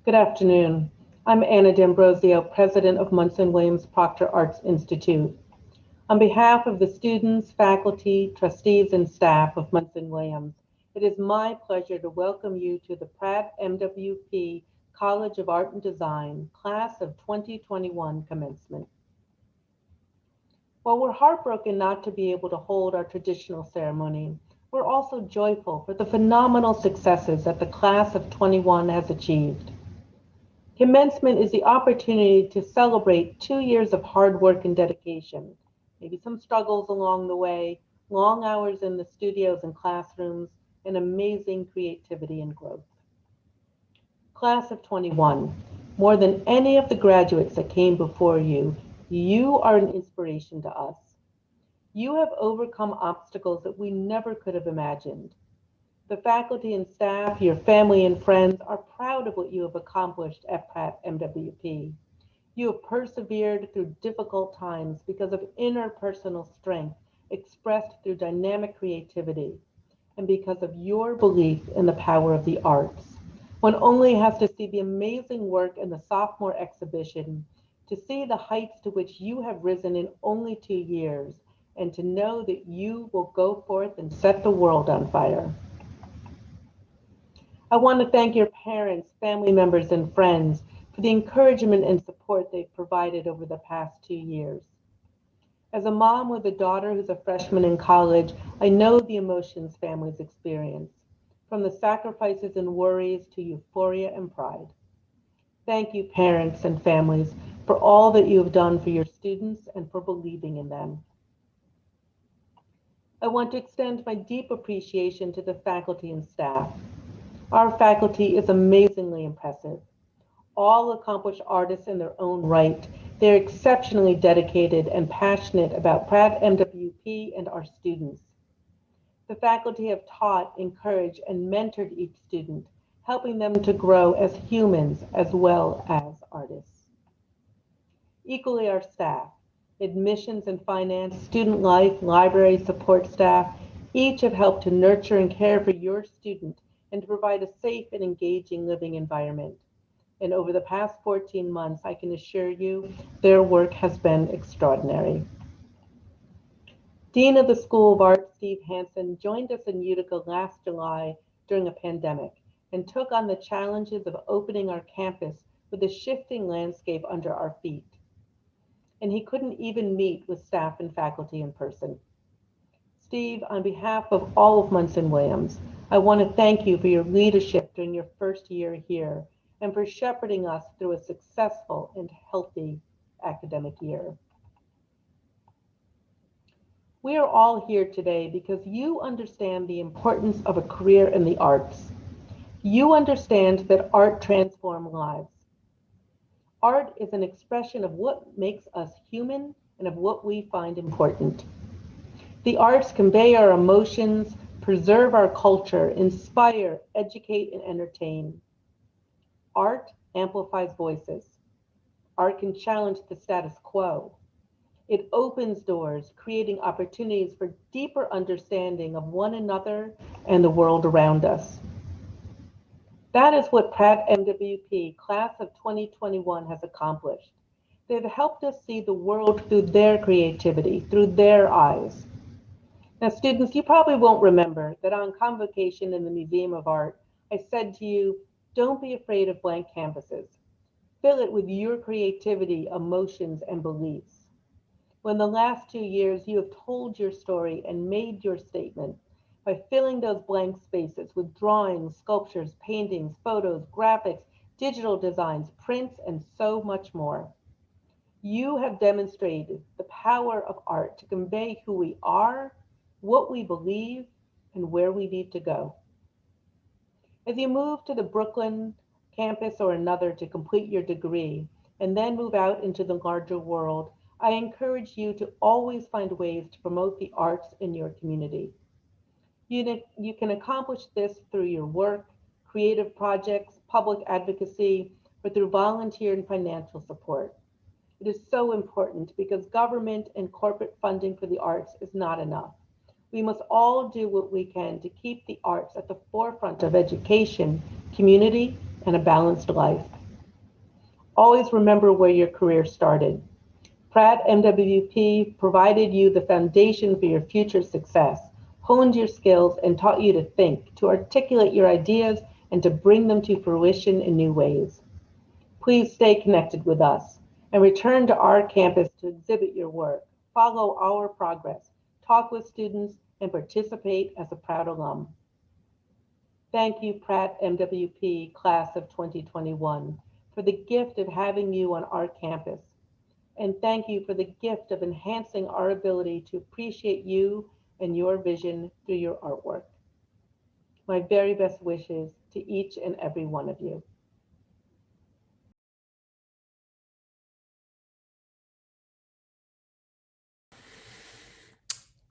Good afternoon. I'm Anna D'Ambrosio, President of Munson Williams Proctor Arts Institute. On behalf of the students, faculty, trustees, and staff of Munson Williams, it is my pleasure to welcome you to the PrattMWP College of Art and Design Class of 2021 Commencement. While we're heartbroken not to be able to hold our traditional ceremony, we're also joyful for the phenomenal successes that the Class of 21 has achieved. Commencement is the opportunity to celebrate 2 years of hard work and dedication, maybe some struggles along the way, long hours in the studios and classrooms, and amazing creativity and growth. Class of 21, more than any of the graduates that came before you, you are an inspiration to us. You have overcome obstacles that we never could have imagined. The faculty and staff, your family and friends are proud of what you have accomplished at PrattMWP. You have persevered through difficult times because of interpersonal strength expressed through dynamic creativity and because of your belief in the power of the arts. One only has to see the amazing work in the sophomore exhibition to see the heights to which you have risen in only 2 years and to know that you will go forth and set the world on fire. I want to thank your parents, family members, and friends for the encouragement and support they've provided over the past 2 years. As a mom with a daughter who's a freshman in college, I know the emotions families experience, from the sacrifices and worries to euphoria and pride. Thank you, parents and families, for all that you have done for your students and for believing in them. I want to extend my deep appreciation to the faculty and staff. Our faculty is amazingly impressive. All accomplished artists in their own right, they're exceptionally dedicated and passionate about PrattMWP and our students. The faculty have taught, encouraged, and mentored each student, helping them to grow as humans as well as artists. Equally, our staff, admissions and finance, student life, library support staff, each have helped to nurture and care for your student and to provide a safe and engaging living environment. And over the past 14 months, I can assure you, their work has been extraordinary. Dean of the School of Art, Steve Hansen, joined us in Utica last July during a pandemic and took on the challenges of opening our campus with a shifting landscape under our feet. And he couldn't even meet with staff and faculty in person. Steve, on behalf of all of Munson Williams, I want to thank you for your leadership during your first year here and for shepherding us through a successful and healthy academic year. We are all here today because you understand the importance of a career in the arts. You understand that art transforms lives. Art is an expression of what makes us human and of what we find important. The arts convey our emotions, preserve our culture, inspire, educate, and entertain. Art amplifies voices. Art can challenge the status quo. It opens doors, creating opportunities for deeper understanding of one another and the world around us. That is what PrattMWP Class of 2021 has accomplished. They've helped us see the world through their creativity, through their eyes. Now, students, you probably won't remember that on convocation in the Museum of Art, I said to you, don't be afraid of blank canvases. Fill it with your creativity, emotions, and beliefs. When the last 2 years you have told your story and made your statement by filling those blank spaces with drawings, sculptures, paintings, photos, graphics, digital designs, prints, and so much more. You have demonstrated the power of art to convey who we are, what we believe, and where we need to go. As you move to the Brooklyn campus or another to complete your degree and then move out into the larger world, I encourage you to always find ways to promote the arts in your community. You can accomplish this through your work, creative projects, public advocacy, or through volunteer and financial support. It is so important because government and corporate funding for the arts is not enough. We must all do what we can to keep the arts at the forefront of education, community, and a balanced life. Always remember where your career started. Pratt MWP provided you the foundation for your future success, honed your skills, and taught you to think, to articulate your ideas, and to bring them to fruition in new ways. Please stay connected with us and return to our campus to exhibit your work, follow our progress, talk with students, and participate as a proud alum. Thank you, Pratt MWP Class of 2021, for the gift of having you on our campus. And thank you for the gift of enhancing our ability to appreciate you and your vision through your artwork. My very best wishes to each and every one of you.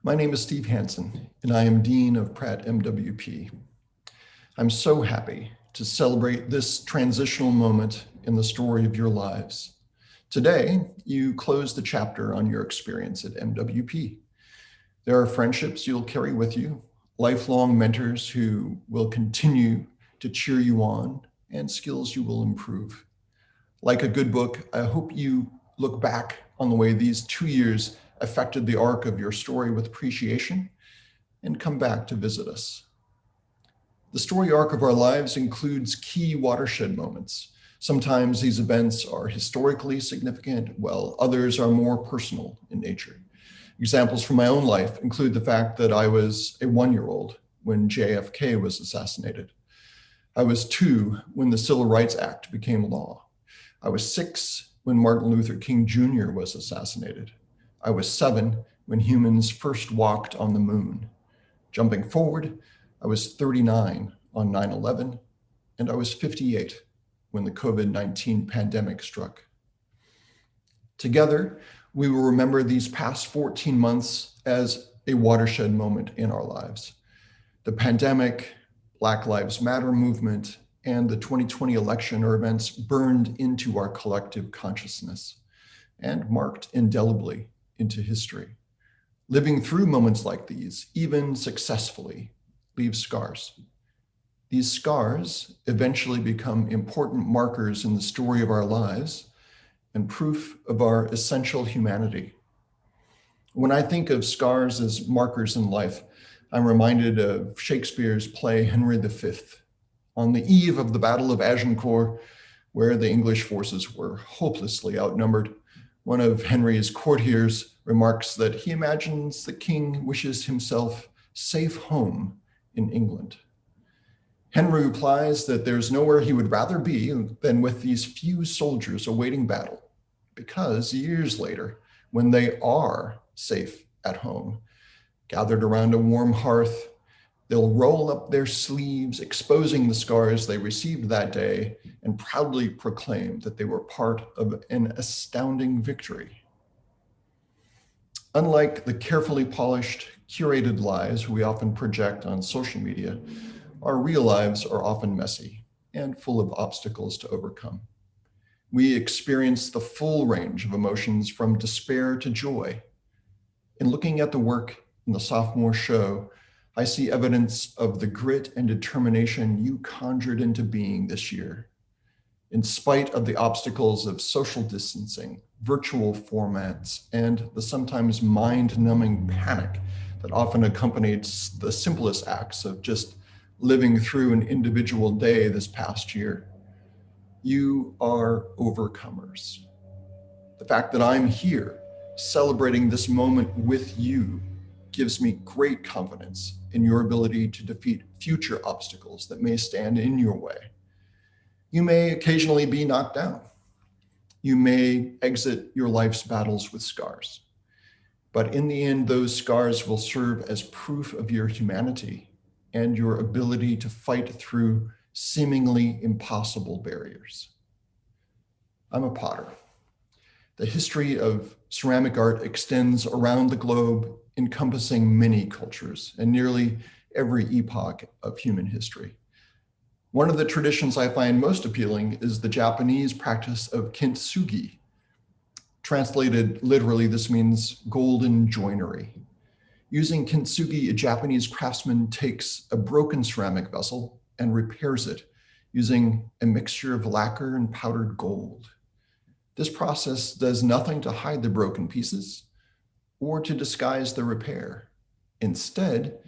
My name is Steve Hansen, and I am Dean of PrattMWP. I'm so happy to celebrate this transitional moment in the story of your lives. Today, you close the chapter on your experience at MWP. There are friendships you'll carry with you, lifelong mentors who will continue to cheer you on, and skills you will improve. Like a good book, I hope you look back on the way these 2 years affected the arc of your story with appreciation and come back to visit us. The story arc of our lives includes key watershed moments. Sometimes these events are historically significant, while others are more personal in nature. Examples from my own life include the fact that I was a 1-year-old when JFK was assassinated. I was 2 when the Civil Rights Act became law. I was 6 when Martin Luther King Jr. was assassinated. I was 7 when humans first walked on the moon. Jumping forward, I was 39 on 9/11, and I was 58 when the COVID-19 pandemic struck. Together, we will remember these past 14 months as a watershed moment in our lives. The pandemic, Black Lives Matter movement, and the 2020 election are events burned into our collective consciousness and marked indelibly into history. Living through moments like these, even successfully, leaves scars. These scars eventually become important markers in the story of our lives and proof of our essential humanity. When I think of scars as markers in life, I'm reminded of Shakespeare's play Henry V. On the eve of the Battle of Agincourt, where the English forces were hopelessly outnumbered, one of Henry's courtiers remarks that he imagines the king wishes himself safe home in England. Henry replies that there's nowhere he would rather be than with these few soldiers awaiting battle, because years later, when they are safe at home, gathered around a warm hearth, they'll roll up their sleeves, exposing the scars they received that day, and proudly proclaim that they were part of an astounding victory. Unlike the carefully polished, curated lives we often project on social media, our real lives are often messy and full of obstacles to overcome. We experience the full range of emotions from despair to joy. In looking at the work in the sophomore show, I see evidence of the grit and determination you conjured into being this year. In spite of the obstacles of social distancing, virtual formats, and the sometimes mind-numbing panic that often accompanies the simplest acts of just living through an individual day this past year, you are overcomers. The fact that I'm here celebrating this moment with you gives me great confidence in your ability to defeat future obstacles that may stand in your way. You may occasionally be knocked down. You may exit your life's battles with scars. But in the end, those scars will serve as proof of your humanity and your ability to fight through seemingly impossible barriers. I'm a potter. The history of ceramic art extends around the globe, encompassing many cultures and nearly every epoch of human history. One of the traditions I find most appealing is the Japanese practice of kintsugi. Translated literally, this means golden joinery. Using kintsugi, a Japanese craftsman takes a broken ceramic vessel and repairs it using a mixture of lacquer and powdered gold. This process does nothing to hide the broken pieces or to disguise the repair. Instead,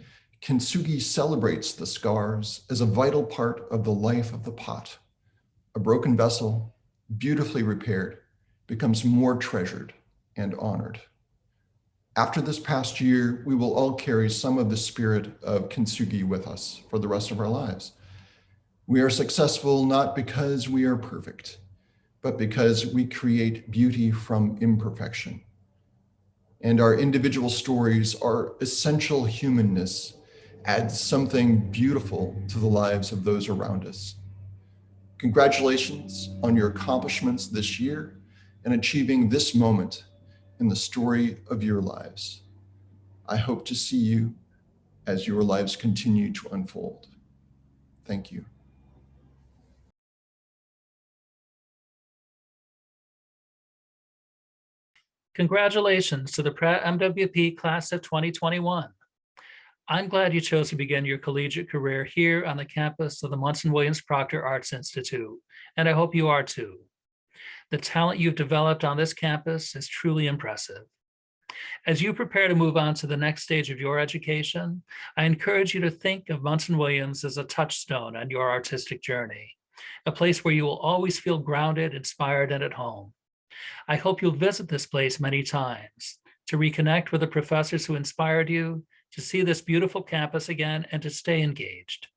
kintsugi celebrates the scars as a vital part of the life of the pot. A broken vessel, beautifully repaired, becomes more treasured and honored. After this past year, we will all carry some of the spirit of kintsugi with us for the rest of our lives. We are successful not because we are perfect, but because we create beauty from imperfection. And our individual stories, our essential humanness, adds something beautiful to the lives of those around us. Congratulations on your accomplishments this year and achieving this moment in the story of your lives. I hope to see you as your lives continue to unfold. Thank you. Congratulations to the PrattMWP class of 2021. I'm glad you chose to begin your collegiate career here on the campus of the Munson Williams Proctor Arts Institute, and I hope you are too. The talent you've developed on this campus is truly impressive. As you prepare to move on to the next stage of your education, I encourage you to think of Munson Williams as a touchstone on your artistic journey, a place where you will always feel grounded, inspired, and at home. I hope you'll visit this place many times to reconnect with the professors who inspired you, to see this beautiful campus again, and to stay engaged.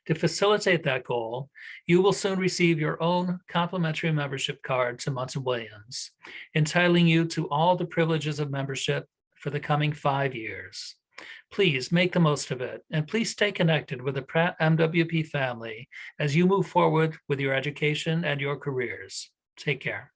To facilitate that goal, you will soon receive your own complimentary membership card to Munson Williams, entitling you to all the privileges of membership for the coming 5 years. Please make the most of it, and please stay connected with the PrattMWP family as you move forward with your education and your careers. Take care.